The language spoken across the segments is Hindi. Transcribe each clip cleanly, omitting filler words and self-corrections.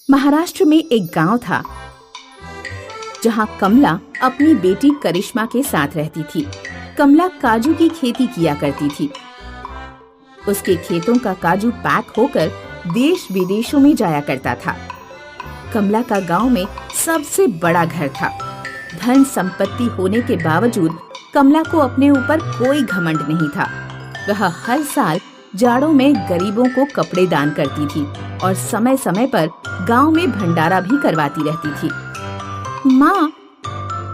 महाराष्ट्र में एक गांव था जहां कमला अपनी बेटी करिश्मा के साथ रहती थी। कमला काजू की खेती किया करती थी। उसके खेतों का काजू पैक होकर देश विदेशों में जाया करता था। कमला का गांव में सबसे बड़ा घर था। धन संपत्ति होने के बावजूद कमला को अपने ऊपर कोई घमंड नहीं था। वह हर साल जाड़ों में गरीबों को कपड़े दान करती थी और समय समय पर गांव में भंडारा भी करवाती रहती थी। माँ,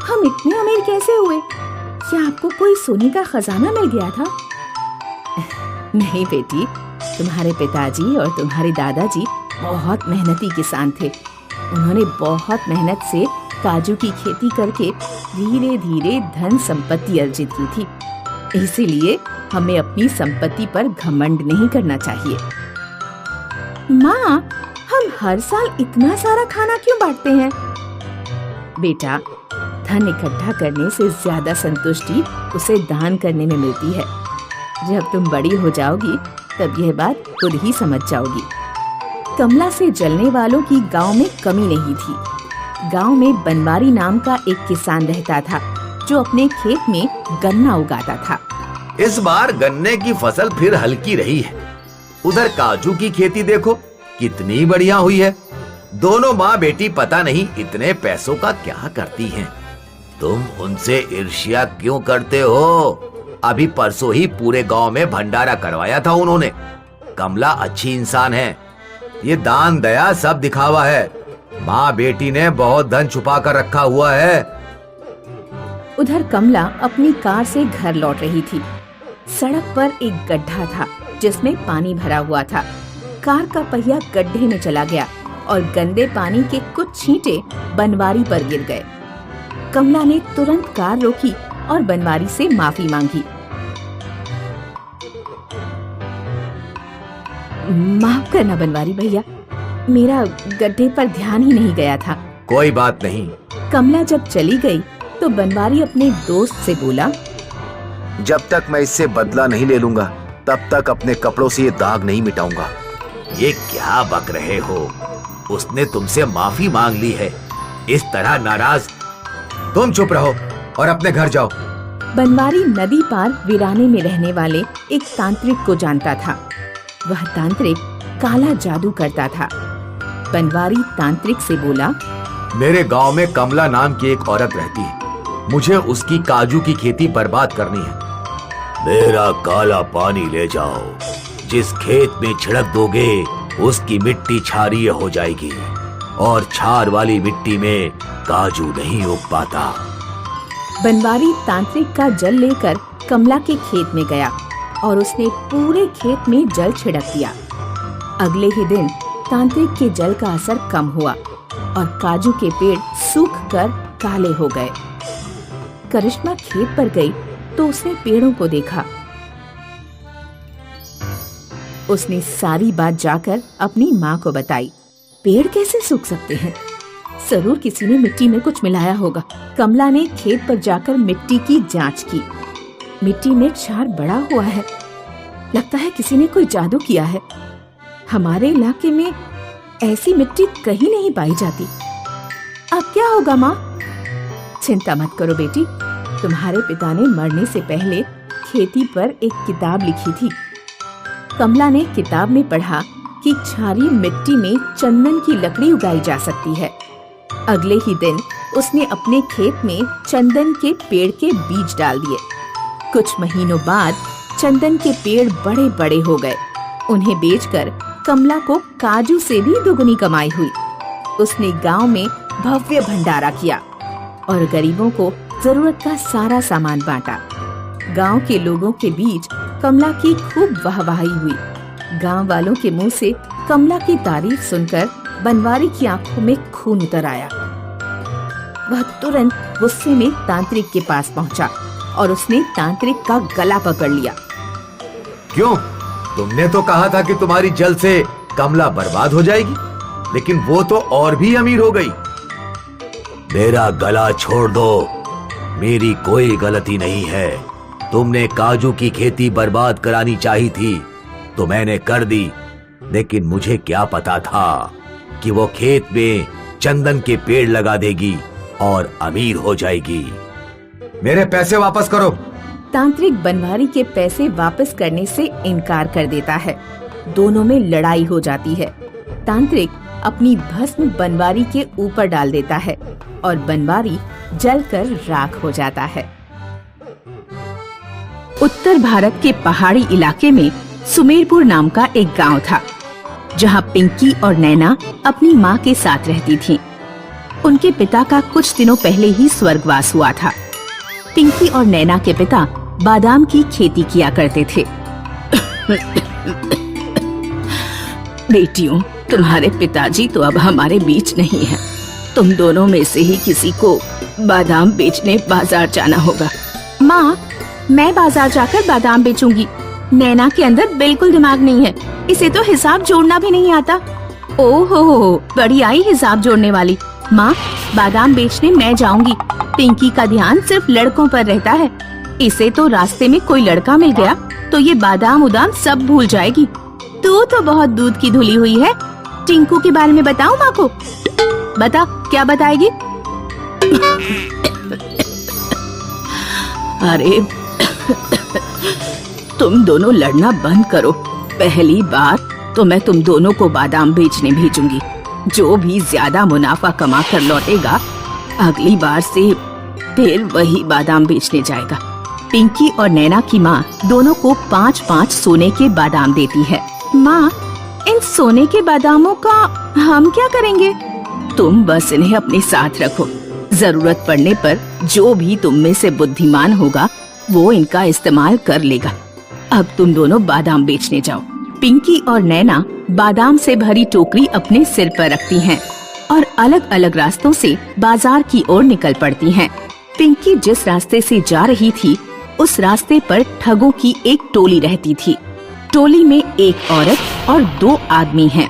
हम इतने अमीर कैसे हुए? क्या आपको कोई सोने का खजाना मिल गया था? नहीं बेटी, तुम्हारे पिताजी और तुम्हारे दादाजी बहुत मेहनती किसान थे। उन्होंने बहुत मेहनत से काजू की खेती करके धीरे धीरे धन संपत्ति अर्जित की थी। इसीलिए हमें अपनी संपत्ति पर घमंड नहीं करना चाहिए। माँ, हम हर साल इतना सारा खाना क्यों बांटते हैं? बेटा, धन इकट्ठा करने से ज्यादा संतुष्टि उसे दान करने में मिलती है। जब तुम बड़ी हो जाओगी तब यह बात खुद ही समझ जाओगी। कमला से जलने वालों की गांव में कमी नहीं थी। गांव में बनवारी नाम का एक किसान रहता था जो अपने खेत में गन्ना उगाता था। इस बार गन्ने की फसल फिर हल्की रही है। उधर काजू की खेती देखो कितनी बढ़िया हुई है। दोनों माँ बेटी पता नहीं इतने पैसों का क्या करती हैं। तुम उनसे ईर्ष्या क्यों करते हो? अभी परसों ही पूरे गांव में भंडारा करवाया था उन्होंने। कमला अच्छी इंसान है। ये दान दया सब दिखावा है। माँ बेटी ने बहुत धन छुपा कर रखा हुआ है। उधर कमला अपनी कार से घर लौट रही थी। सड़क पर एक गड्ढा था जिसमें पानी भरा हुआ था। कार का पहिया गड्ढे में चला गया और गंदे पानी के कुछ छींटे बनवारी पर गिर गए। कमला ने तुरंत कार रोकी और बनवारी से माफी मांगी। माफ करना बनवारी भैया, मेरा गड्ढे पर ध्यान ही नहीं गया था। कोई बात नहीं। कमला जब चली गई तो बनवारी अपने दोस्त से बोला, जब तक मैं इससे बदला नहीं ले लूंगा तब तक अपने कपड़ों से ये दाग नहीं मिटाऊंगा। ये क्या बक रहे हो? उसने तुमसे माफी मांग ली है। इस तरह नाराज? तुम चुप रहो और अपने घर जाओ। बनवारी नदी पार वीराने में रहने वाले एक तांत्रिक को जानता था। वह तांत्रिक काला जादू करता था। बनवारी तांत्रिक से बोला, मेरे गांव में कमला नाम की एक औरत रहती है। मुझे उसकी काजू की खेती बर्बाद करनी है। मेरा काला पानी ले जाओ। जिस खेत में छिड़क दोगे उसकी मिट्टी क्षारीय हो जाएगी और क्षार वाली मिट्टी में काजू नहीं उग पाता। बनवारी तांत्रिक का जल लेकर कमला के खेत में गया और उसने पूरे खेत में जल छिड़क दिया। अगले ही दिन तांत्रिक के जल का असर कम हुआ और काजू के पेड़ सूख कर काले हो गए। करिश्मा खेत पर गई तो उसने पेड़ों को देखा। उसने सारी बात जाकर अपनी माँ को बताई। पेड़ कैसे सूख सकते हैं? जरूर किसी ने मिट्टी में कुछ मिलाया होगा। कमला ने खेत पर जाकर मिट्टी की जांच की। मिट्टी में क्षार बढ़ा हुआ है। लगता है किसी ने कोई जादू किया है। हमारे इलाके में ऐसी मिट्टी कहीं नहीं पाई जाती। अब क्या होगा माँ? चिंता मत करो बेटी, तुम्हारे पिता ने मरने से पहले खेती पर एक किताब लिखी थी। कमला ने किताब में पढ़ा कि क्षारीय मिट्टी में चंदन की लकड़ी उगाई जा सकती है। अगले ही दिन उसने अपने खेत में चंदन के पेड़ के बीज डाल दिए। कुछ महीनों बाद चंदन के पेड़ बड़े बड़े हो गए। उन्हें बेचकर कमला को काजू से भी दुगनी कमाई हुई। उसने गांव में भव्य भंडारा किया और गरीबों को जरूरत का सारा सामान बांटा। गांव के लोगों के बीच कमला की खूब वाहवाही हुई। गांव वालों के मुंह से कमला की तारीफ सुनकर बनवारी की आंखों में खून उतर आया। वह तुरंत गुस्से में तांत्रिक के पास पहुंचा और उसने तांत्रिक का गला पकड़ लिया। क्यों? तुमने तो कहा था कि तुम्हारी जल से कमला बर्बाद हो जाएगी, लेकिन वो तो और भी अमीर हो गई। मेरा गला छोड़ दो। मेरी कोई गलती नहीं है। तुमने काजू की खेती बर्बाद करानी चाहिए थी तो मैंने कर दी, लेकिन मुझे क्या पता था कि वो खेत में चंदन के पेड़ लगा देगी और अमीर हो जाएगी। मेरे पैसे वापस करो। तांत्रिक बनवारी के पैसे वापस करने से इनकार कर देता है। दोनों में लड़ाई हो जाती है। तांत्रिक अपनी भस्म बनवारी के ऊपर डाल देता है और बनवारी जलकर राख हो जाता है। उत्तर भारत के पहाड़ी इलाके में सुमेरपुर नाम का एक गांव था, जहां पिंकी और नैना अपनी माँ के साथ रहती थीं। उनके पिता का कुछ दिनों पहले ही स्वर्गवास हुआ था। पिंकी और नैना के पिता बादाम की खेती किया करते थे। बेटियों, तुम्हारे पिताजी तो अब हमारे बीच नहीं हैं। तुम दोनों में से ही किसी को बादाम बेचने बाजार जाना होगा। माँ, मैं बाजार जाकर बादाम बेचूंगी। नैना के अंदर बिल्कुल दिमाग नहीं है, इसे तो हिसाब जोड़ना भी नहीं आता। ओहो, बड़ी आई हिसाब जोड़ने वाली। माँ, बादाम बेचने मैं जाऊंगी। पिंकी का ध्यान सिर्फ लड़कों पर रहता है। इसे तो रास्ते में कोई लड़का मिल गया तो ये बादाम उदाम सब भूल जाएगी। तू तो बहुत दूध की धुली हुई है। टिंकू के बारे में बताऊं माँ को? बता, क्या बताएगी? अरे तुम दोनों लड़ना बंद करो। पहली बार तो मैं तुम दोनों को बादाम बेचने भेजूंगी। जो भी ज्यादा मुनाफा कमा कर लौटेगा, अगली बार से फिर वही बादाम बेचने जाएगा। पिंकी और नैना की माँ दोनों को 5-5 सोने के बादाम देती है। माँ, इन सोने के बादामों का हम क्या करेंगे? तुम बस इन्हें अपने साथ रखो। जरूरत पड़ने पर जो भी तुम में से बुद्धिमान होगा वो इनका इस्तेमाल कर लेगा। अब तुम दोनों बादाम बेचने जाओ। पिंकी और नैना बादाम से भरी टोकरी अपने सिर पर रखती हैं और अलग अलग रास्तों से बाजार की ओर निकल पड़ती हैं। पिंकी जिस रास्ते से जा रही थी, उस रास्ते पर ठगों की एक टोली रहती थी। टोली में एक औरत और 2 आदमी हैं।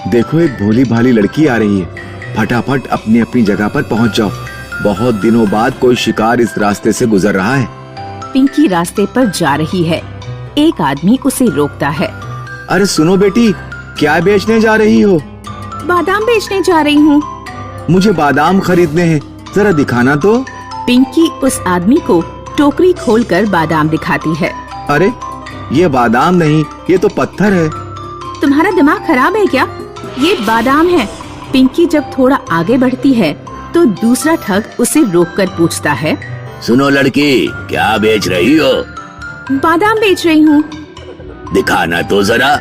देखो, एक भोली भाली लड़की आ रही है। फटाफट अपनी अपनी जगह पर पहुंच जाओ। बहुत दिनों बाद कोई शिकार इस रास्ते से गुजर रहा है। पिंकी रास्ते पर जा रही है। एक आदमी उसे रोकता है। अरे सुनो बेटी, क्या बेचने जा रही हो? बादाम बेचने जा रही हूँ। मुझे बादाम खरीदने हैं, जरा दिखाना तो। पिंकी उस आदमी को टोकरी खोलकर बादाम दिखाती है। अरे ये बादाम नहीं, ये तो पत्थर है। तुम्हारा दिमाग खराब है क्या? ये बादाम है। पिंकी जब थोड़ा आगे बढ़ती है तो दूसरा ठग उसे रोककर पूछता है, सुनो लड़की, क्या बेच रही हो? बादाम बेच रही हूँ। दिखाना तो जरा।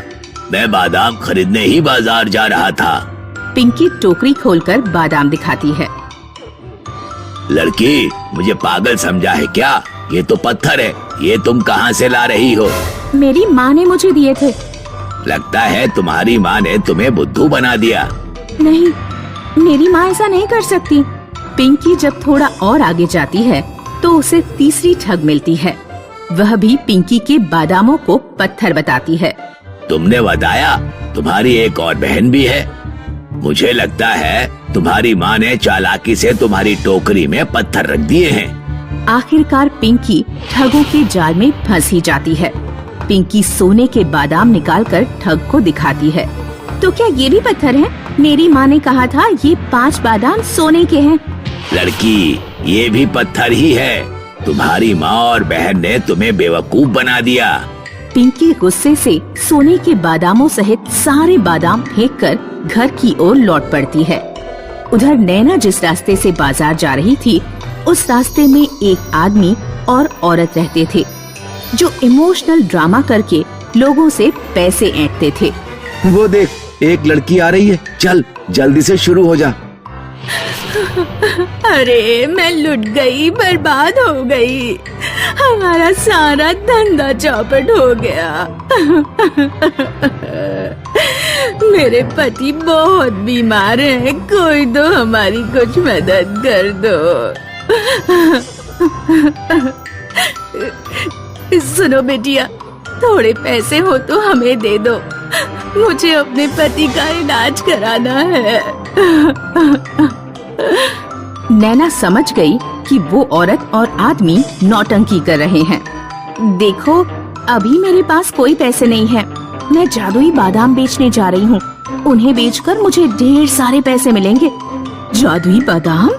मैं बादाम खरीदने ही बाजार जा रहा था। पिंकी टोकरी खोलकर बादाम दिखाती है। लड़की, मुझे पागल समझा है क्या? ये तो पत्थर है। ये तुम कहाँ से ला रही हो? मेरी माँ ने मुझे दिए थे। लगता है तुम्हारी माँ ने तुम्हें बुद्धू बना दिया। नहीं, मेरी माँ ऐसा नहीं कर सकती। पिंकी जब थोड़ा और आगे जाती है तो उसे तीसरी ठग मिलती है। वह भी पिंकी के बादामों को पत्थर बताती है। तुमने बताया तुम्हारी एक और बहन भी है। मुझे लगता है तुम्हारी माँ ने चालाकी से तुम्हारी टोकरी में पत्थर रख दिए हैं। आखिरकार पिंकी ठगों के जाल में फंस ही जाती है। पिंकी सोने के बादाम निकालकर ठग को दिखाती है। तो क्या ये भी पत्थर है? मेरी माँ ने कहा था ये 5 बादाम सोने के हैं। लड़की, ये भी पत्थर ही है। तुम्हारी माँ और बहन ने तुम्हें बेवकूफ बना दिया। पिंकी गुस्से से सोने के बादामों सहित सारे बादाम फेंककर घर की ओर लौट पड़ती है। उधर नैना जिस रास्ते से बाजार जा रही थी, उस रास्ते में एक आदमी और औरत रहते थे, जो इमोशनल ड्रामा करके लोगों से पैसे ऐंठते थे। वो देख, एक लड़की आ रही है। चल जल्दी से शुरू हो जा। अरे मैं लुट गई, बर्बाद हो गई। हमारा सारा धंधा चौपट हो गया। मेरे पति बहुत बीमार हैं, कोई तो हमारी कुछ मदद कर दो। सुनो बेटिया, थोड़े पैसे हो तो हमें दे दो। मुझे अपने पति का इलाज कराना है। नैना समझ गई कि वो औरत और आदमी नौटंकी कर रहे हैं। देखो, अभी मेरे पास कोई पैसे नहीं है। मैं जादुई बादाम बेचने जा रही हूँ। उन्हें बेचकर मुझे ढेर सारे पैसे मिलेंगे। जादुई बादाम?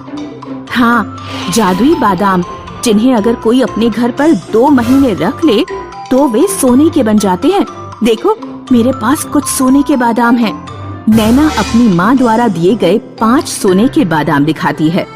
हाँ, जादुई बादाम, जिन्हें अगर कोई अपने घर पर 2 महीने रख ले तो वे सोने के बन जाते हैं। देखो, मेरे पास कुछ सोने के बादाम हैं। नैना अपनी माँ द्वारा दिए गए 5 सोने के बादाम दिखाती है।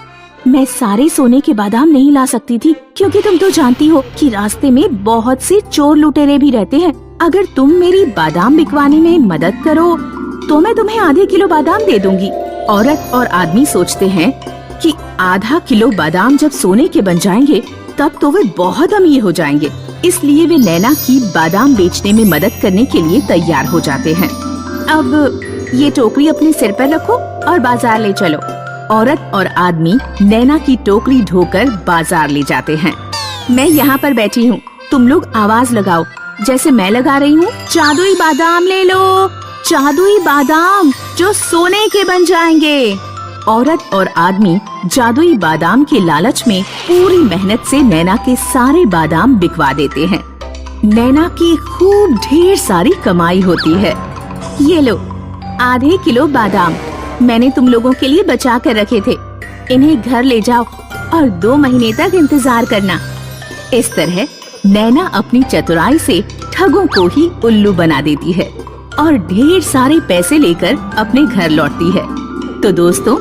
मैं सारे सोने के बादाम नहीं ला सकती थी, क्योंकि तुम तो जानती हो कि रास्ते में बहुत से चोर लुटेरे भी रहते हैं। अगर तुम मेरी बादाम बिकवाने में मदद करो तो मैं तुम्हें आधे किलो बादाम दे दूंगी। औरत और आदमी सोचते हैं कि आधा किलो बादाम जब सोने के बन जाएंगे तब तो वे बहुत अमीर हो जाएंगे। इसलिए वे नैना की बादाम बेचने में मदद करने के लिए तैयार हो जाते हैं। अब ये टोकरी अपने सिर पर रखो और बाजार ले चलो। औरत और आदमी नैना की टोकरी ढोकर बाजार ले जाते हैं। मैं यहाँ पर बैठी हूँ, तुम लोग आवाज लगाओ जैसे मैं लगा रही हूँ। जादुई बादाम ले लो, जादुई बादाम जो सोने के बन जाएंगे। औरत और आदमी जादुई बादाम के लालच में पूरी मेहनत से नैना के सारे बादाम बिकवा देते हैं। नैना की खूब ढेर सारी कमाई होती है। ये लो, आधे किलो बादाम मैंने तुम लोगों के लिए बचा कर रखे थे। इन्हें घर ले जाओ और 2 महीने तक इंतजार करना। इस तरह नैना अपनी चतुराई से ठगों को ही उल्लू बना देती है और ढेर सारे पैसे लेकर अपने घर लौटती है। तो दोस्तों,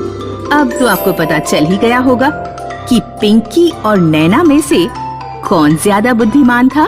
अब तो आपको पता चल ही गया होगा कि पिंकी और नैना में से कौन ज्यादा बुद्धिमान था।